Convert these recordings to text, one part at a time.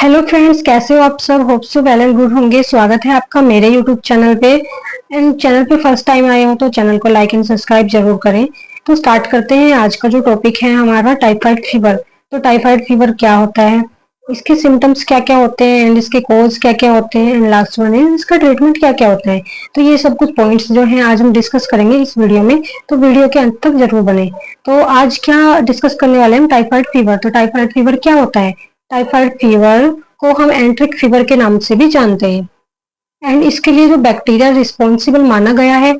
Hello friends, कैसे हो आप सब। Hope so well and good होंगे। स्वागत है आपका मेरे यूट्यूब चैनल पे। एंड चैनल पे फर्स्ट टाइम आए हो तो चैनल को लाइक एंड सब्सक्राइब जरूर करें। तो स्टार्ट करते हैं। आज का जो टॉपिक है हमारा टाइफाइड फीवर। तो टाइफाइड फीवर क्या होता है, इसके सिम्टम्स क्या क्या होते हैं एंड इसके कोज क्या क्या होते हैं, एंड लास्ट वन है इसका ट्रीटमेंट क्या क्या होता है। तो ये सब कुछ पॉइंट्स जो हैं आज हम डिस्कस करेंगे इस वीडियो में। तो वीडियो के अंत तक जरूर बने। तो आज क्या डिस्कस करने वाले हैं, टाइफाइड फीवर। तो टाइफाइड फीवर क्या होता है। टाइफाइड फीवर को हम एंट्रिक फीवर के नाम से भी जानते हैं। एंड इसके लिए जो बैक्टीरिया रिस्पॉन्सिबल माना गया है,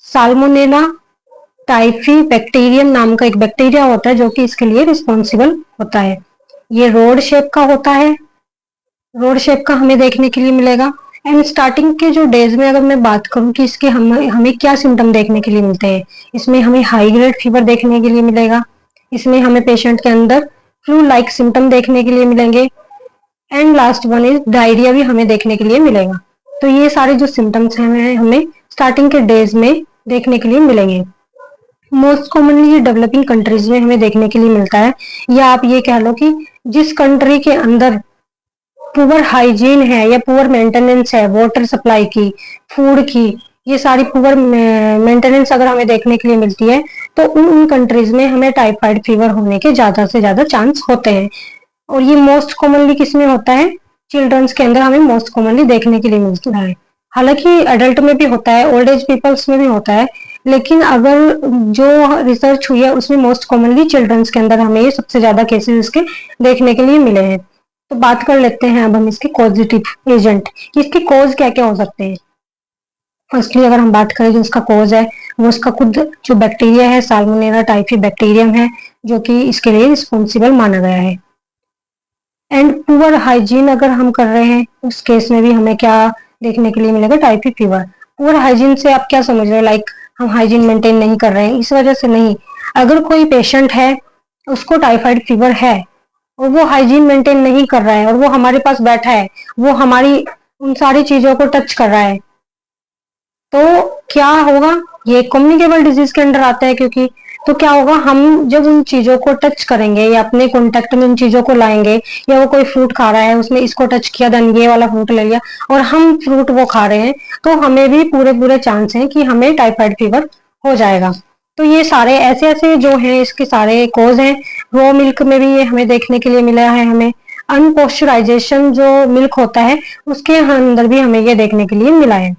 साल्मोनेला टाइफी बैक्टीरियम नाम का एक बैक्टीरिया होता है जो कि इसके लिए रिस्पॉन्सिबल होता है। ये रोड शेप का होता है, रोड शेप का हमें देखने के लिए मिलेगा। एंड स्टार्टिंग के जो डेज में अगर मैं बात करूं कि इसके हमें क्या सिम्टम देखने के लिए मिलते हैं, इसमें हमें हाई ग्रेड फीवर देखने के लिए मिलेगा। इसमें हमें पेशेंट के अंदर फ्लू लाइक सिम्टम देखने के लिए मिलेंगे। And last one is diarrhoea भी हमें देखने के लिए मिलेगा। तो ये सारे जो सिम्टम्स हैं हमें स्टार्टिंग के डेज में देखने के लिए मिलेंगे। मोस्ट कॉमनली ये डेवलपिंग कंट्रीज में हमें देखने के लिए मिलता है, या आप ये कह लो कि जिस कंट्री के अंदर पुअर हाइजीन है या पुअर मेंटेनेंस है वाटर सप्लाई की, फूड की, ये सारी पुअर मेंटेनेंस अगर हमें देखने के लिए मिलती है तो उन कंट्रीज में हमें टाइफाइड फीवर होने के ज्यादा से ज्यादा चांस होते हैं। और ये मोस्ट कॉमनली किसमें होता है, चिल्ड्रंस के अंदर हमें मोस्ट कॉमनली देखने के लिए मिलता है। हालांकि अडल्ट में भी होता है, ओल्ड एज पीपल्स में भी होता है, लेकिन अगर जो रिसर्च हुई है उसमें मोस्ट कॉमनली चिल्ड्रंस के अंदर हमें ये सबसे ज्यादा केसेस इसके देखने के लिए मिले हैं। तो बात कर लेते हैं अब हम इसके कॉजेटिव एजेंट, कि इसके कॉज क्या क्या हो सकते हैं। फर्स्टली अगर हम बात करें जो इसका कॉज है, वो इसका खुद जो बैक्टीरिया है, साल्मोनेला टाइफी बैक्टीरियम है, जो कि इसके लिए रिस्पॉन्सिबल माना गया है। एंड पुअर हाइजीन अगर हम कर रहे हैं उस केस में भी हमें क्या देखने के लिए मिलेगा, टाइफी फीवर। पुअर हाइजीन से आप क्या समझ रहे हो, लाइक हम हाइजीन मेंटेन नहीं कर रहे हैं इस वजह से नहीं। अगर कोई पेशेंट है, उसको टाइफाइड फीवर है और वो हाइजीन मेंटेन नहीं कर रहा है और वो हमारे पास बैठा है, वो हमारी उन सारी चीजों को टच कर रहा है, तो क्या होगा, ये कम्युनिकेबल डिजीज के अंडर आता है। क्योंकि तो क्या होगा, हम जब उन चीजों को टच करेंगे या अपने कांटेक्ट में उन चीजों को लाएंगे, या वो कोई फ्रूट खा रहा है उसने इसको टच किया, देन ये वाला फ्रूट ले लिया और हम फ्रूट वो खा रहे हैं, तो हमें भी पूरे पूरे चांस हैं कि हमें टाइफाइड फीवर हो जाएगा। तो ये सारे ऐसे ऐसे जो हैं इसके सारे कोज हैं। रॉ मिल्क में भी ये हमें देखने के लिए मिला है। हमें अनपॉस्चराइजेशन जो मिल्क होता है उसके अंदर भी हमें ये देखने के लिए मिला है।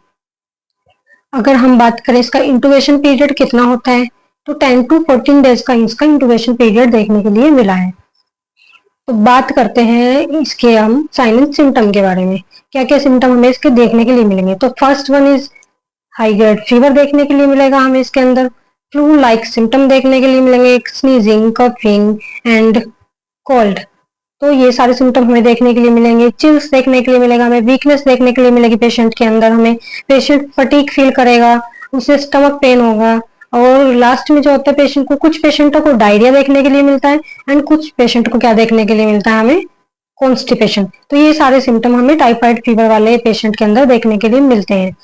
अगर हम बात करें इसका इंक्यूबेशन पीरियड कितना होता है, तो 10 टू 14 डेज का इसका इंक्यूबेशन पीरियड देखने के लिए मिला है। तो बात करते हैं इसके हम साइन एंड सिम्टम के बारे में, क्या क्या सिम्टम हमें इसके देखने के लिए मिलेंगे। तो first one is high grade fever देखने के लिए मिलेगा हमें इसके अंदर। फ्लू लाइक सिम्टम देखने के लिए मिलेंगे, स्नीजिंग, कफिंग एंड कोल्ड। तो ये सारे सिम्टम हमें देखने के लिए मिलेंगे। चिल्स देखने के लिए मिलेगा हमें, वीकनेस देखने के लिए मिलेगी पेशेंट के अंदर हमें, पेशेंट फटीक फील करेगा, उसे स्टमक पेन होगा। और लास्ट में जो होता है पेशेंट को, कुछ पेशेंटों को डायरिया देखने के लिए मिलता है एंड कुछ पेशेंट को क्या देखने के लिए मिलता है, हमें कॉन्स्टिपेशन। तो ये सारे सिम्टम हमें टाइफाइड फीवर वाले पेशेंट के अंदर देखने के लिए मिलते हैं।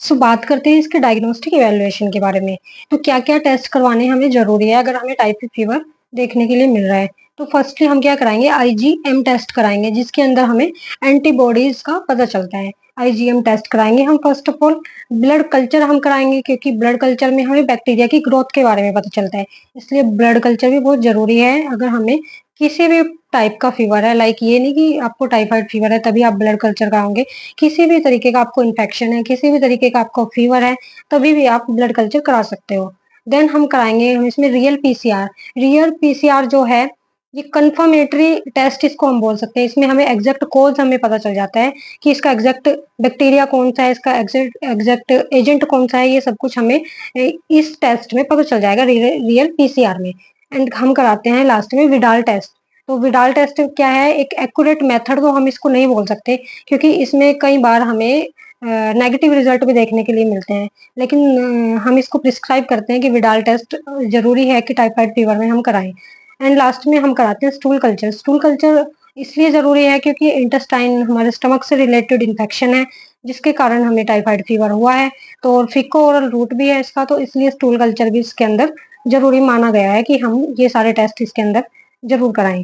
सो बात करते हैं इसके डायग्नोस्टिक इवैल्यूएशन के बारे में। तो क्या क्या टेस्ट करवाने हमें जरूरी है अगर हमें टाइफाइड फीवर देखने के लिए मिल रहा है। तो फर्स्टली हम क्या कराएंगे, आईजीएम टेस्ट कराएंगे, जिसके अंदर हमें एंटीबॉडीज का पता चलता है। आईजीएम टेस्ट कराएंगे हम first of all. Blood culture हम कराएंगे, क्योंकि ब्लड कल्चर में हमें बैक्टीरिया की ग्रोथ के बारे में पता चलता है, इसलिए ब्लड कल्चर भी बहुत जरूरी है अगर हमें किसी भी टाइप का फीवर है। लाइक ये नहीं कि आपको टाइफाइड फीवर है तभी आप ब्लड कल्चर कराओगे, किसी भी तरीके का आपको इन्फेक्शन है, किसी भी तरीके का आपको फीवर है, तभी भी आप ब्लड कल्चर करा सकते हो। देन हम कराएंगे हम इसमें रियल पीसीआर। रियल पीसीआर जो है ये कंफर्मेटरी टेस्ट इसको हम बोल सकते हैं। इसमें हमें एग्जैक्ट कोज हमें पता चल जाता है कि इसका एग्जैक्ट बैक्टीरिया कौन सा है, इसका एग्जैक्ट एजेंट कौन सा है, ये सब कुछ हमें इस टेस्ट में पता चल जाएगा, रियल पीसीआर में। एंड हम कराते हैं लास्ट में विडाल टेस्ट। तो विडाल टेस्ट क्या है, एक एक्यूरेट मेथड तो हम इसको नहीं बोल सकते, क्योंकि इसमें कई बार हमें नेगेटिव रिजल्ट भी देखने के लिए मिलते हैं, लेकिन हम इसको प्रिस्क्राइब करते हैं कि विडाल टेस्ट जरूरी है कि टाइफाइड फीवर में हम कराएं। एंड लास्ट में हम कराते हैं स्टूल कल्चर। स्टूल कल्चर इसलिए जरूरी है क्योंकि इंटेस्टाइन हमारे स्टमक से रिलेटेड इन्फेक्शन है, जिसके कारण हमें टाइफाइड फीवर हुआ है। तो और फिको ओरल रूट भी है इसका, तो इसलिए स्टूल कल्चर भी इसके अंदर जरूरी माना गया है कि हम ये सारे टेस्ट इसके अंदर जरूर कराएं।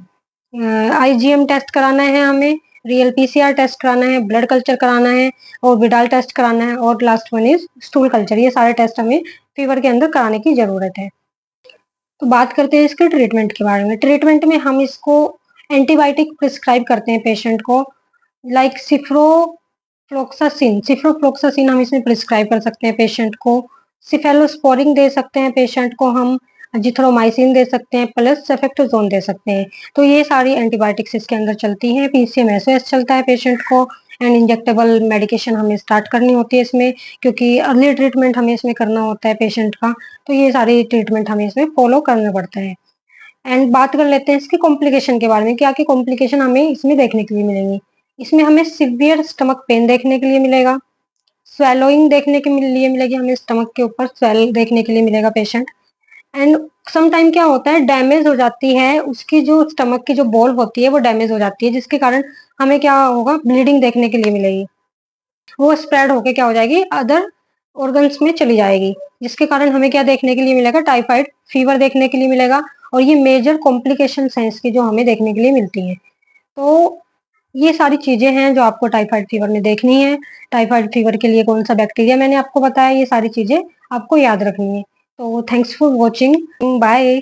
आईजीएम टेस्ट कराना है हमें, रियल पीसीआर टेस्ट कराना है, ब्लड कल्चर कराना है और विडाल टेस्ट कराना है और last one is stool culture. ये सारे टेस्ट हमें फीवर के अंदर कराने की ज़रूरत है। तो बात करते हैं इसके ट्रीटमेंट के बारे में। ट्रीटमेंट में हम इसको एंटीबायोटिक प्रिस्क्राइब करते हैं पेशेंट को, लाइक सिफ्रोफ्लोक्सासिन हम इसमें प्रिस्क्राइब कर सकते हैं पेशेंट को। सिफेलोस्पोरिन दे सकते हैं पेशेंट को हम, जिथ्रोमाइसिन दे सकते हैं, प्लस सेफेक्टोजोन दे सकते हैं। तो ये सारी एंटीबायोटिक्स इसके अंदर चलती हैं। पीसीएमएसओएस चलता है पेशेंट को, एंड इंजेक्टेबल मेडिकेशन हमें स्टार्ट करनी होती है इसमें, क्योंकि अर्ली ट्रीटमेंट हमें इसमें करना होता है पेशेंट का। तो ये सारी ट्रीटमेंट हमें इसमें फॉलो करना पड़ता है। एंड बात कर लेते हैं इसकी कॉम्प्लिकेशन के बारे में, क्या-क्या कॉम्प्लिकेशन हमें इसमें देखने के लिए मिलेंगी। इसमें हमें सीवियर स्टमक पेन देखने के लिए मिलेगा, स्वेलोइंग देखने के लिए मिलेगी, हमें स्टमक के ऊपर स्वेल देखने के लिए मिलेगा पेशेंट। एंड सम टाइम क्या होता है, डैमेज हो जाती है उसकी जो स्टमक की जो बॉल होती है वो डैमेज हो जाती है, जिसके कारण हमें क्या होगा, ब्लीडिंग देखने के लिए मिलेगी। वो स्प्रेड होके क्या हो जाएगी, अदर ऑर्गन्स में चली जाएगी, जिसके कारण हमें क्या देखने के लिए मिलेगा, टाइफाइड फीवर देखने के लिए मिलेगा। और ये मेजर कॉम्प्लिकेशंस हैं इसकी जो हमें देखने के लिए मिलती हैं। तो ये सारी चीजें हैं जो आपको टाइफाइड फीवर में देखनी है। टाइफाइड फीवर के लिए कौन सा बैक्टीरिया मैंने आपको बताया, ये सारी चीजें आपको याद रखनी है। तो थैंक्स फॉर वॉचिंग, बाय।